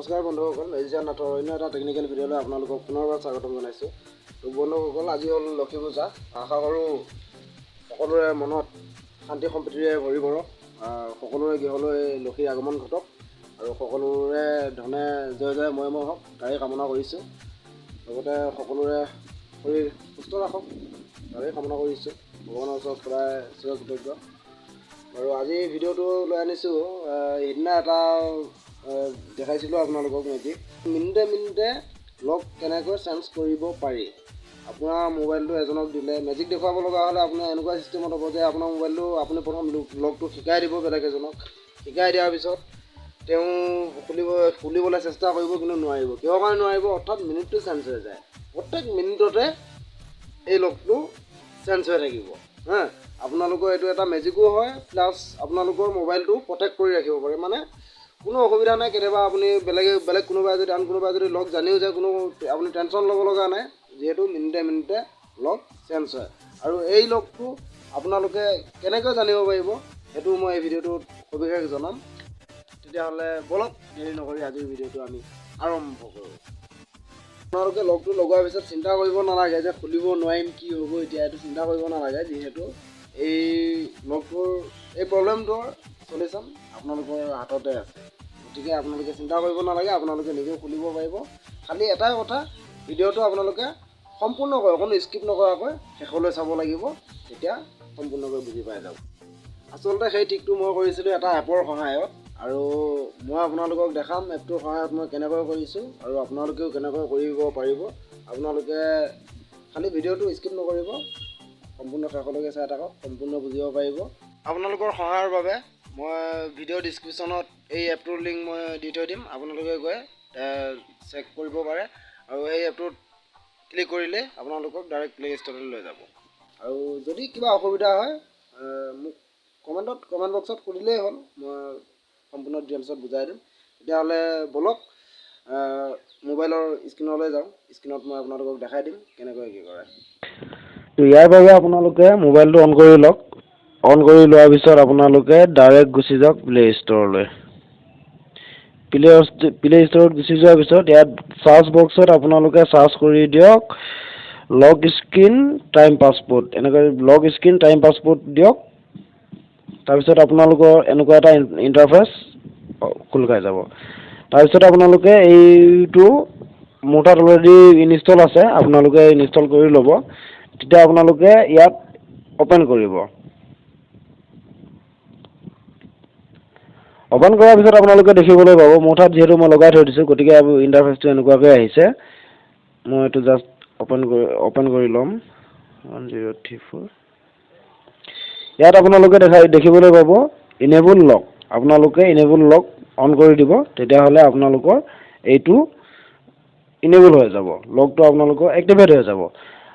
নমস্কাৰ বন্ধুসকল, নাথৰ অন্য এটা টেকনিকেল ভিডিঅ'লৈ আপোনালোকক পুনৰবাৰ স্বাগতম জনাইছোঁ। তো বন্ধুসকল, আজি হ'ল লক্ষী পূজা। আশা কৰোঁ সকলোৰে মনত শান্তি সম্প্ৰীতিৰে ভৰি পৰক, সকলোৰে গৃহলৈ লক্ষীৰ আগমন ঘটক আৰু সকলোৰে ধনে জয় জয় ময় হওক তাৰে কামনা কৰিছোঁ। লগতে সকলোৰে শৰীৰ সুস্থ ৰাখক তাৰে কামনা কৰিছোঁ। ভগৱানৰ ওচৰত সদায় চিৰকৃতজ্ঞ। আৰু আজি ভিডিঅ'টো লৈ আনিছোঁ, সেইদিনা এটা দেখাইছিলোঁ আপোনালোকক মেজিক। মিনিটে লক কেনেকৈ চেঞ্জ কৰিব পাৰি। আপোনাৰ মোবাইলটো এজনক দিলে মেজিক দেখুৱাব লগা হ'লে আপোনাৰ এনেকুৱা চিষ্টেমত হ'ব যে আপোনাৰ মোবাইলটো আপুনি প্ৰথম লকটো শিকাই দিব বেলেগ এজনক। শিকাই দিয়াৰ পিছত তেওঁ খুলিবলৈ চেষ্টা কৰিব, কিন্তু নোৱাৰিব। কিহৰ কাৰণে নোৱাৰিব? অৰ্থাৎ মিনিটটো চেঞ্জ হৈ যায়। প্ৰত্যেক মিনিটতে এই লকটো চেঞ্জ হৈ থাকিব। আপোনালোকৰ এইটো এটা মেজিকো হয়, প্লাছ আপোনালোকৰ মোবাইলটো প্ৰটেক্ট কৰি ৰাখিব পাৰে। মানে কোনো অসুবিধা নাই। কেতিয়াবা আপুনি বেলেগ কোনোবাই যদি আন কোনোবাই যদি লক জানিও যায়, কোনো আপুনি টেনশ্যন ল'ব লগা নাই, যিহেতু মিনিটে লক চেঞ্জ হয়। আৰু এই লকটো আপোনালোকে কেনেকৈ জানিব পাৰিব সেইটো মই এই ভিডিঅ'টোত সবিশেষ জনাম। তেতিয়াহ'লে বলক দেৰি নকৰি আজিৰ ভিডিঅ'টো আমি আৰম্ভ কৰোঁ। আপোনালোকে লকটো লগোৱাৰ পিছত চিন্তা কৰিব নালাগে যে খুলিব নোৱাৰিম, কি হ'ব এতিয়া, এইটো চিন্তা কৰিব নালাগে। যিহেতু এই লকটোৰ এই প্ৰব্লেমটোৰ চলিউশ্যন আপোনালোকৰ হাততে আছে। গতিকে আপোনালোকে চিন্তা কৰিব নালাগে, আপোনালোকে নিজেও খুলিব পাৰিব। খালি এটাই কথা, ভিডিঅ'টো আপোনালোকে সম্পূৰ্ণকৈ অকণো স্কিপ নকৰাকৈ শেষলৈ চাব লাগিব, তেতিয়া সম্পূৰ্ণকৈ বুজি পাই যাব। আচলতে সেই ট্ৰিকটো মই কৰিছিলোঁ এটা এপৰ সহায়ত, আৰু মই আপোনালোকক দেখাম এপটোৰ সহায়ত মই কেনেকৈ কৰিছোঁ আৰু আপোনালোকেও কেনেকৈ কৰিব পাৰিব। আপোনালোকে খালি ভিডিঅ'টো স্কিপ নকৰিব, সম্পূৰ্ণ শেষলৈকে চাই থাকক, সম্পূৰ্ণ বুজিব পাৰিব। আপোনালোকৰ সহায়ৰ বাবে মই ভিডিঅ' ডিছক্ৰিপশ্যনত এই এপটোৰ লিংক মই দি থৈ দিম। আপোনালোকে গৈ চেক কৰিব পাৰে, আৰু এই এপটোত ক্লিক কৰিলে আপোনালোকক ডাইৰেক্ট প্লে' ষ্ট'ৰলৈ লৈ যাব। আৰু যদি কিবা অসুবিধা হয় মোক কমেণ্ট বক্সত সুধিলেই হ'ল, মই সম্পূৰ্ণ ডিটেইলছত বুজাই দিম। তেতিয়াহ'লে বলক মোবাইলৰ স্ক্ৰীনলৈ যাওঁ। স্ক্ৰীনত মই আপোনালোকক দেখাই দিম কেনেকৈ কি কৰে। তো ইয়াৰ বাবে আপোনালোকে মোবাইলটো অন কৰি লওক। অন কৰি লোৱাৰ পিছত আপোনালোকে ডাইৰেক্ট গুচি যাওক প্লে' ষ্ট'ৰলৈ। প্লে' ষ্ট'ৰত গুচি যোৱাৰ পিছত ইয়াত চাৰ্চ বক্সত আপোনালোকে চাৰ্চ কৰি দিয়ক লক স্ক্ৰীন টাইম পাছপোৰ্ট। এনেকৈ লক স্ক্ৰীন টাইম পাছপোৰ্ট দিয়ক। তাৰপিছত আপোনালোকৰ এনেকুৱা এটা ইণ্টাৰফেচ খোল খাই যাব। তাৰপিছত আপোনালোকে এইটো মোৰ তাত অলৰেডি ইনষ্টল আছে, আপোনালোকে ইনষ্টল কৰি ল'ব। তেতিয়া আপোনালোকে ইয়াত অ'পেন কৰিব। অ'পেন কৰাৰ পিছত আপোনালোকে দেখিবলৈ পাব, মোৰ তাত যিহেতু মই লগাই থৈ দিছোঁ, গতিকে ইণ্টাৰফেচটো এনেকুৱাকৈ আহিছে। মই এইটো জাষ্ট অ'পেন কৰি ল'ম। 1034 ইয়াত আপোনালোকে দেখিবলৈ পাব ইনেবল লক। আপোনালোকে ইনেবল লক অন কৰি দিব, তেতিয়াহ'লে আপোনালোকৰ এইটো ইনেবল হৈ যাব, লকটো আপোনালোকৰ এক্টিভেট হৈ যাব।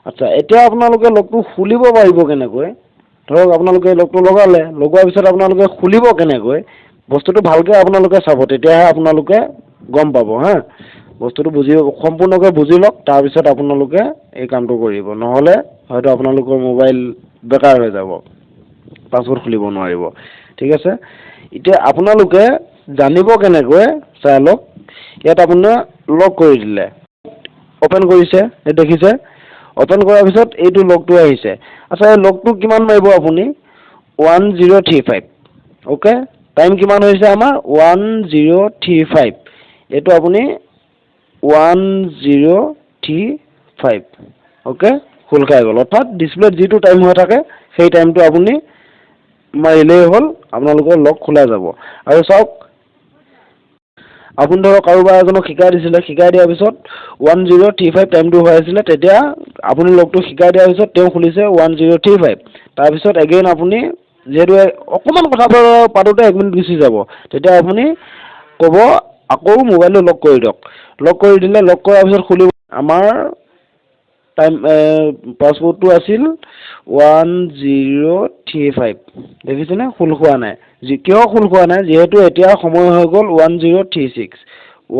আচ্ছা, এতিয়া আপোনালোকে লকটো খুলিব পাৰিব কেনেকৈ? ধৰক আপোনালোকে লকটো লগালে, লগোৱাৰ পিছত আপোনালোকে খুলিব কেনেকৈ? বস্তুটো ভালকৈ আপোনালোকে চাব, তেতিয়াহে আপোনালোকে গম পাব। বস্তুটো সম্পূৰ্ণকৈ বুজি লওক, তাৰপিছত আপোনালোকে এই কামটো কৰিব। নহ'লে হয়তো আপোনালোকৰ মোবাইল বেকাৰ হৈ যাব, পাছৱৰ্ড খুলিব নোৱাৰিব। ঠিক আছে, এতিয়া আপোনালোকে জানিব কেনেকৈ চাই লওক। ইয়াত আপোনাৰ লক কৰি দিলে, অ'পেন কৰিছে, দেখিছে? অ'পেন কৰাৰ পিছত এইটো লকটো আহিছে। আচ্ছা, এই লকটো কিমান মাৰিব আপুনি? 1035। অ'কে, টাইম কিমান হৈছে আমাৰ? 1035। এইটো আপুনি 1035। অ'কে, খোল খাই গ'ল। অৰ্থাৎ ডিছপ্লেত যিটো টাইম হৈ থাকে সেই টাইমটো আপুনি মাৰিলেই হ'ল, আপোনালোকৰ লক খোলা যাব। আৰু চাওক, আপুনি ধৰক কাৰোবাৰ এজনক শিকাই দিছিলে, শিকাই দিয়াৰ পিছত 1035 টাইমটো হৈ আছিলে, তেতিয়া আপুনি লকটো শিকাই দিয়াৰ পিছত তেওঁ খুলিছে 1035। তাৰপিছত এগেইন আপুনি যিহেতু অকণমান কথা পাতোতে 1 মিনিট গুচি যাব, তেতিয়া আপুনি ক'ব আকৌ মোবাইলটো লক কৰি দিয়ক। লক কৰি দিলে, লক কৰাৰ পিছত খুলিব। আমাৰ টাইম পাছৱৰ্ডটো আছিল 1035। দেখিছেনে? খোল খোৱা নাই। কিয় খোল খোৱা নাই? যিহেতু এতিয়া সময় হৈ গ'ল 1036।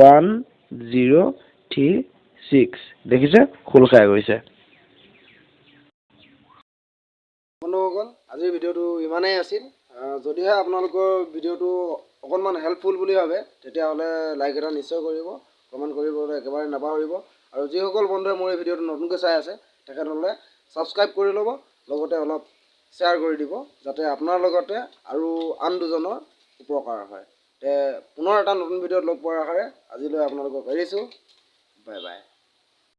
1036 দেখিছে? খোল খাই গৈছে। বন্ধুসকল, আজিৰ ভিডিঅ'টো ইমানেই আছিল। যদিহে আপোনালোকৰ ভিডিঅ'টো অকণমান হেল্পফুল বুলি ভাবে তেতিয়াহ'লে লাইক এটা নিশ্চয় কৰিব, কমেণ্ট কৰিবলৈ একেবাৰে নাপাহৰিব। আৰু যিসকল বন্ধুৱে মোৰ এই ভিডিঅ'টো নতুনকৈ চাই আছে তেখেতসকলে ছাবস্ক্ৰাইব কৰি ল'ব, লগতে অলপ শ্বেয়াৰ কৰি দিব যাতে আপোনাৰ লগতে আৰু আন দুজনৰ উপকাৰ হয়। পুনৰ এটা নতুন ভিডিঅ'ত লগ পোৱাৰ আশাৰে আজিলৈ আপোনালোকক এৰিছোঁ। Bye bye.